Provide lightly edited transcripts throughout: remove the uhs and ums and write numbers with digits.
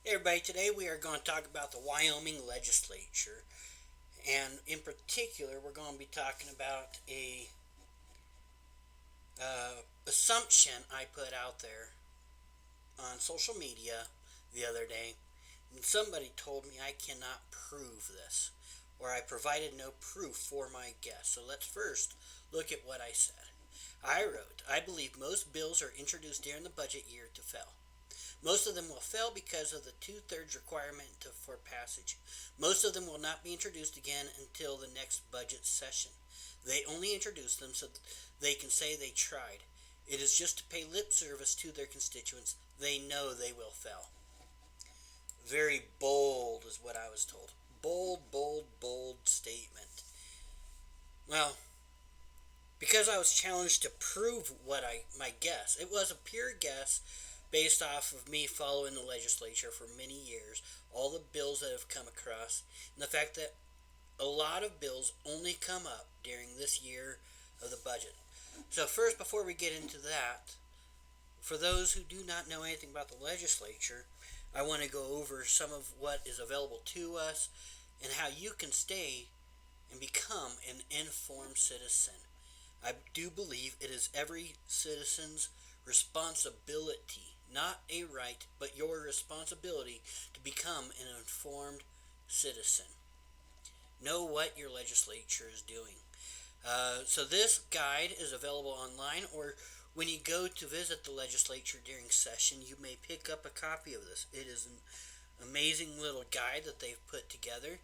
Hey everybody, today we are going to talk about the Wyoming Legislature. And in particular, we're going to be talking about a assumption I put out there on social media the other day. And somebody told me I cannot prove this, or I provided no proof for my guess. So let's first look at what I said. I wrote, I believe most bills are introduced during the budget year to fail. Most of them will fail because of the two-thirds requirement for passage. Most of them will not be introduced again until the next budget session. They only introduce them so they can say they tried. It is just to pay lip service to their constituents. They know they will fail. Very bold is what I was told. Bold, bold, bold statement. Well, because I was challenged to prove my guess. It was a pure guess based off of me following the legislature for many years, all the bills that have come across, and the fact that a lot of bills only come up during this year of the budget. So first, before we get into that, for those who do not know anything about the legislature, I want to go over some of what is available to us and how you can stay and become an informed citizen. I do believe it is every citizen's responsibility, not a right, but your responsibility to become an informed citizen. Know what your legislature is doing. So this guide is available online, or when you go to visit the legislature during session, you may pick up a copy of this. It is an amazing little guide that they've put together.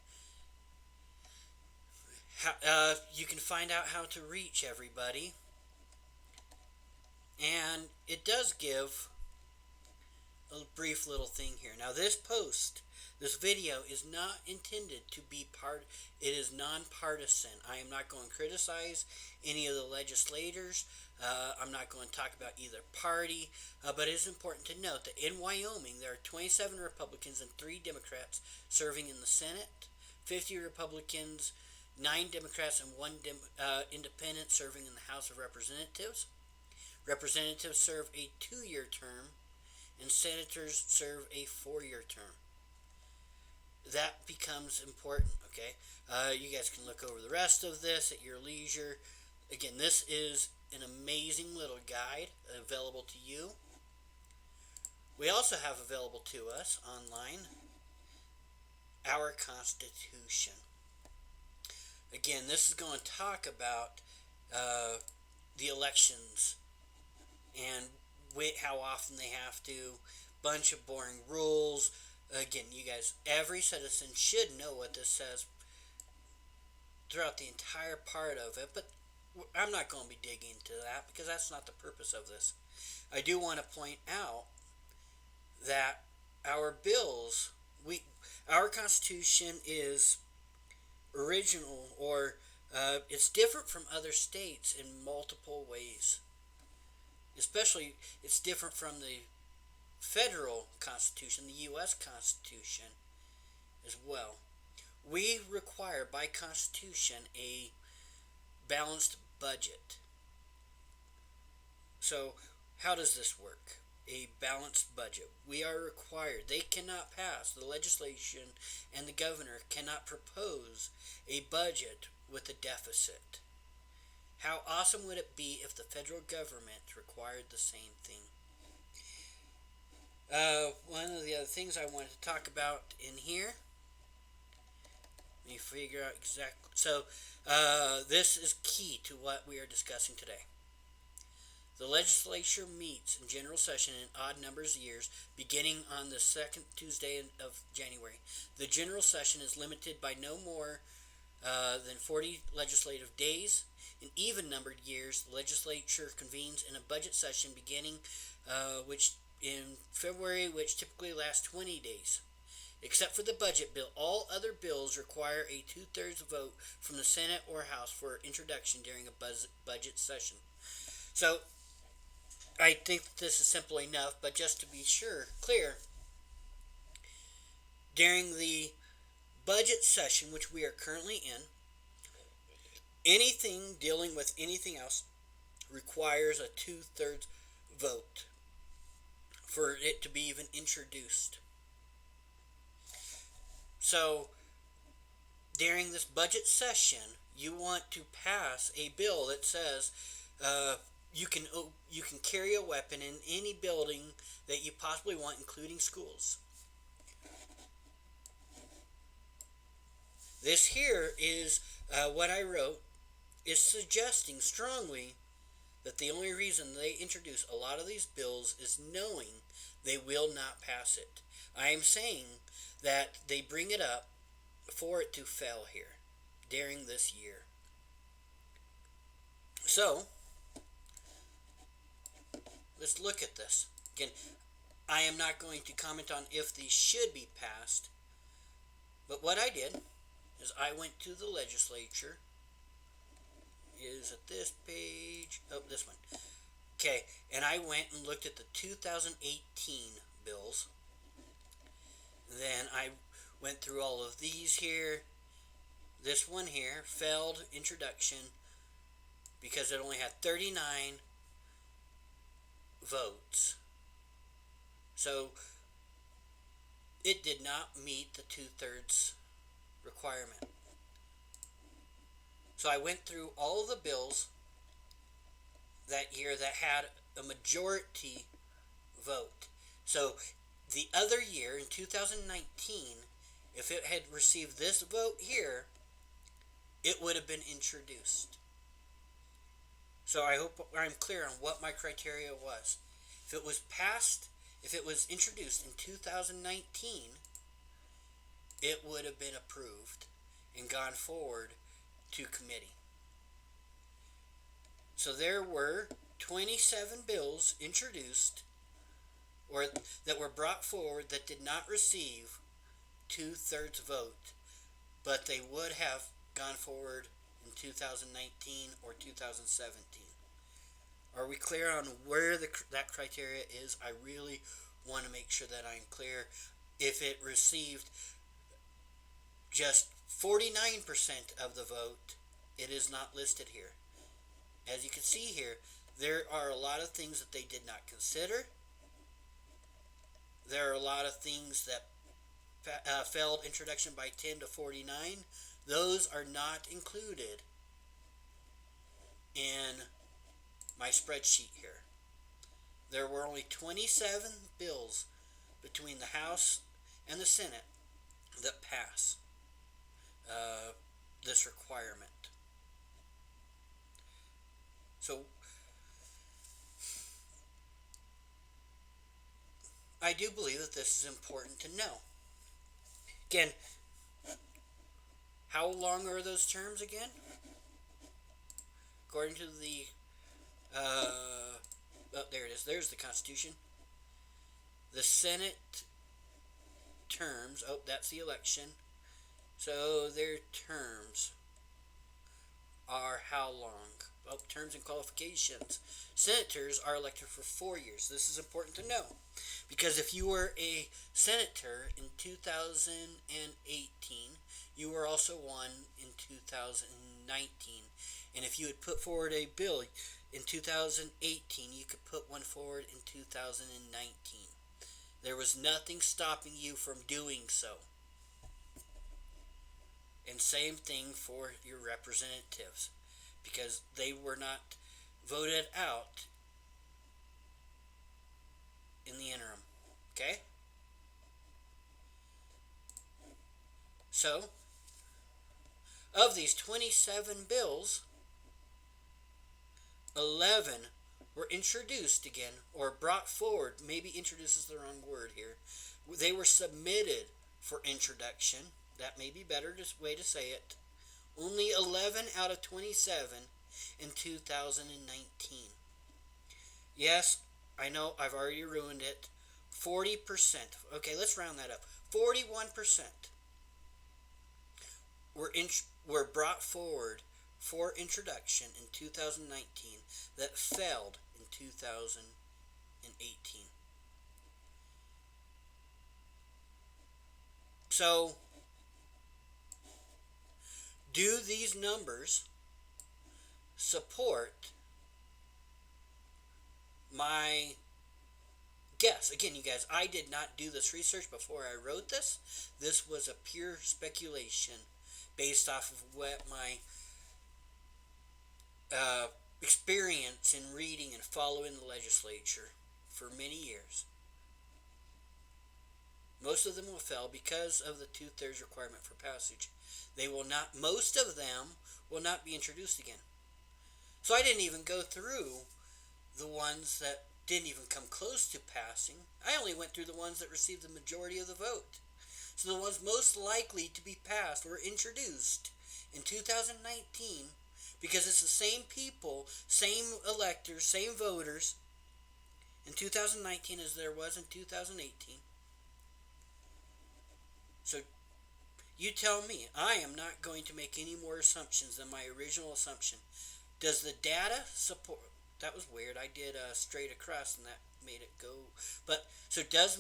You can find out how to reach everybody. And it does give a brief little thing here. Now this video is not intended to be it is nonpartisan. I am not going to criticize any of the legislators. I'm not going to talk about either party, but it is important to note that in Wyoming there are 27 Republicans and 3 Democrats serving in the Senate, 50 Republicans, 9 Democrats, and 1 independent serving in the House of Representatives. Representatives serve a 2-year term, and senators serve a 4-year term. That becomes important, okay? You guys can look over the rest of this at your leisure. Again, this is an amazing little guide available to you. We also have available to us online our Constitution. Again, this is going to talk about the elections and how often they have to, bunch of boring rules. Again, you guys, every citizen should know what this says throughout the entire part of it, but I'm not going to be digging into that because that's not the purpose of this. I do want to point out that our bills, our Constitution is original, or it's different from other states in multiple ways. Especially, it's different from the federal Constitution, the U.S. Constitution, as well. We require, by Constitution, a balanced budget. So, how does this work? A balanced budget. We are required. They cannot pass. The legislation and the governor cannot propose a budget with a deficit. How awesome would it be if the federal government required the same thing? One of the other things I wanted to talk about in here, let me figure out exactly. So, this is key to what we are discussing today. The legislature meets in general session in odd numbers of years, beginning on the second Tuesday of January. The general session is limited by no more than 40 legislative days. In even-numbered years, the legislature convenes in a budget session beginning in February, which typically lasts 20 days. Except for the budget bill, all other bills require a 2/3 vote from the Senate or House for introduction during a budget session. So, I think that this is simple enough, but just to be clear, during the budget session, which we are currently in, anything dealing with anything else requires a 2/3 vote for it to be even introduced. So during this budget session, you want to pass a bill that says uh, you can carry a weapon in any building that you possibly want, including schools. This here is what I wrote is suggesting strongly that the only reason they introduce a lot of these bills is knowing they will not pass it. I am saying that they bring it up for it to fail here during this year. So, let's look at this. Again, I am not going to comment on if these should be passed, but what I did is I went to the legislature. Is it this page? Oh, this one. Okay, and I went and looked at the 2018 bills. Then I went through all of these here. This one here failed introduction because it only had 39 votes. So it did not meet the 2/3 requirement. So I went through all of the bills that year that had a majority vote. So the other year, in 2019, if it had received this vote here, it would have been introduced. So I hope I'm clear on what my criteria was. If it was passed, if it was introduced in 2019, it would have been approved and gone forward to committee. So there were 27 bills introduced or that were brought forward that did not receive 2/3 vote, but they would have gone forward in 2019 or 2017. Are we clear on where that criteria is? I really want to make sure that I'm clear. If it received just 49% of the vote, it is not listed here. As you can see here, there are a lot of things that they did not consider. There are a lot of things that failed introduction by 10 to 49. Those are not included in my spreadsheet here. There were only 27 bills between the House and the Senate that pass this requirement. So I do believe that this is important to know. Again, how long are those terms again? According to the oh, there it is. There's the Constitution. The Senate terms. Oh, that's the election. So their terms are how long? Oh, terms and qualifications. Senators are elected for 4 years. This is important to know. Because if you were a senator in 2018, you were also one in 2019. And if you had put forward a bill in 2018, you could put one forward in 2019. There was nothing stopping you from doing so. And same thing for your representatives, because they were not voted out in the interim. Okay? So, of these 27 bills, 11 were introduced again, or brought forward. Maybe introduced is the wrong word here. They were submitted for introduction. That may be a better way to say it. Only 11 out of 27 in 2019. Yes, I know I've already ruined it. 40%. Okay, let's round that up. 41% were brought forward for introduction in 2019 that failed in 2018. So, do these numbers support my guess. Again, you guys, I did not do this research before I wrote this. This was a pure speculation based off of what my uh, experience in reading and following the legislature for many years. Most of them will fail because of the two-thirds requirement for passage. They will not, most of them will not be introduced again. So I didn't even go through the ones that didn't even come close to passing. I only went through the ones that received the majority of the vote. So the ones most likely to be passed were introduced in 2019 because it's the same people, same electors, same voters in 2019 as there was in 2018. So you tell me. I am not going to make any more assumptions than my original assumption. Does the data support? That was weird. I did straight across and that made it go. But so does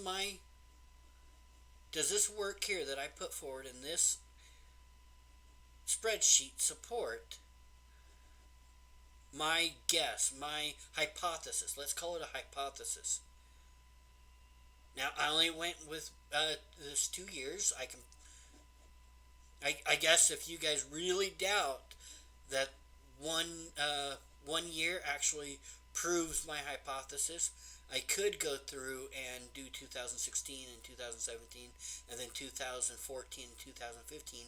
this work here that I put forward in this spreadsheet support my guess, my hypothesis? Let's call it a hypothesis. Now I only went with this 2 years. I guess if you guys really doubt that one year actually proves my hypothesis, I could go through and do 2016 and 2017 and then 2014 and 2015.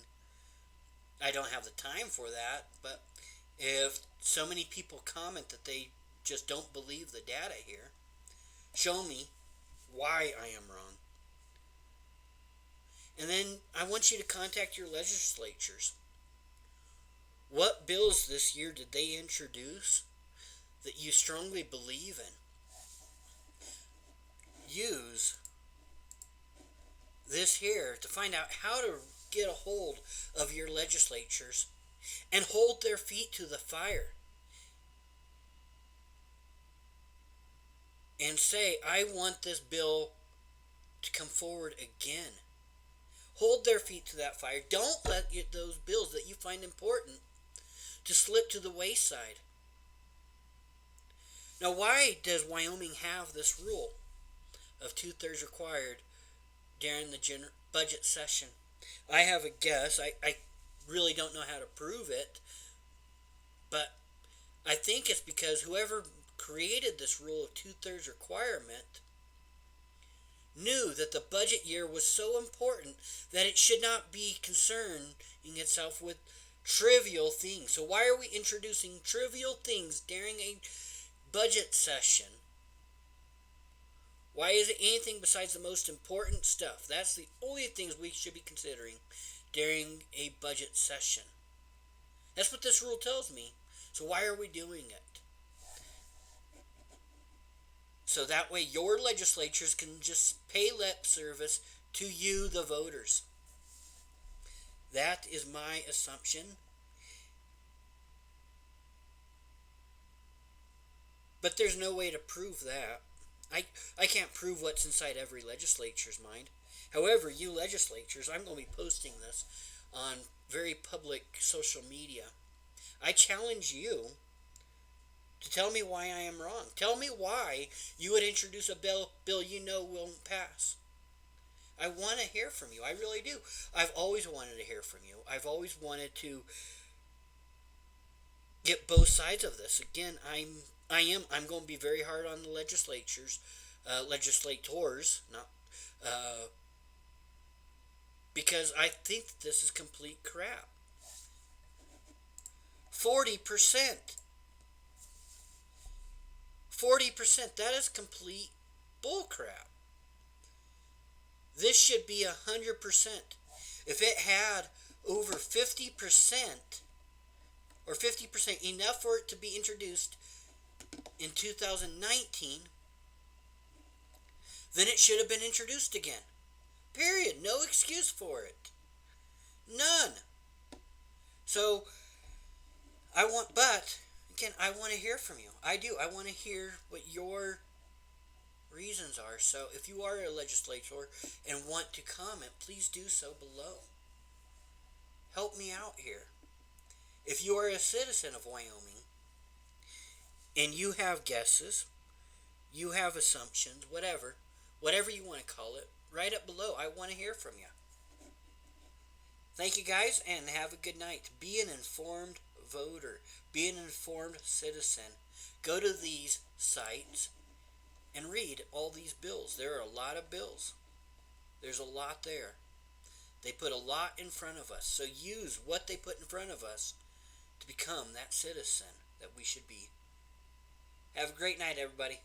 I don't have the time for that, but if so many people comment that they just don't believe the data here, show me why I am wrong. And then I want you to contact your legislatures. What bills this year did they introduce that you strongly believe in? Use this here to find out how to get a hold of your legislatures and hold their feet to the fire and say, I want this bill to come forward again. Hold their feet to that fire. Don't let those bills that you find important to slip to the wayside. Now, why does Wyoming have this rule of two-thirds required during the budget session? I have a guess. I really don't know how to prove it, but I think it's because whoever created this rule of two-thirds requirement knew that the budget year was so important that it should not be concerning itself with trivial things. So why are we introducing trivial things during a budget session? Why is it anything besides the most important stuff? That's the only things we should be considering during a budget session. That's what this rule tells me. So why are we doing it? So that way your legislatures can just pay lip service to you, the voters. That is my assumption. But there's no way to prove that. I can't prove what's inside every legislature's mind. However, you legislatures, I'm going to be posting this on very public social media. I challenge you to tell me why I am wrong. Tell me why you would introduce a bill you know won't pass. I want to hear from you. I really do. I've always wanted to hear from you. I've always wanted to get both sides of this. Again, I'm going to be very hard on the legislators, not because I think this is complete crap. 40%. 40%, that is complete bullcrap. This should be 100%. If it had over 50% or 50%, enough for it to be introduced in 2019, then it should have been introduced again. Period. No excuse for it. None. So, but again, I want to hear from you. I do. I want to hear what your reasons are. So if you are a legislator and want to comment, please do so below. Help me out here. If you are a citizen of Wyoming and you have guesses, You have assumptions, whatever you want to call it. Write it below. I want to hear from you. Thank you guys, and have a good night. Be an informed voter. Be an informed citizen. Go to these sites and read all these bills. There are a lot of bills. There's a lot there. They put a lot in front of us. So use what they put in front of us to become that citizen that we should be. Have a great night, everybody.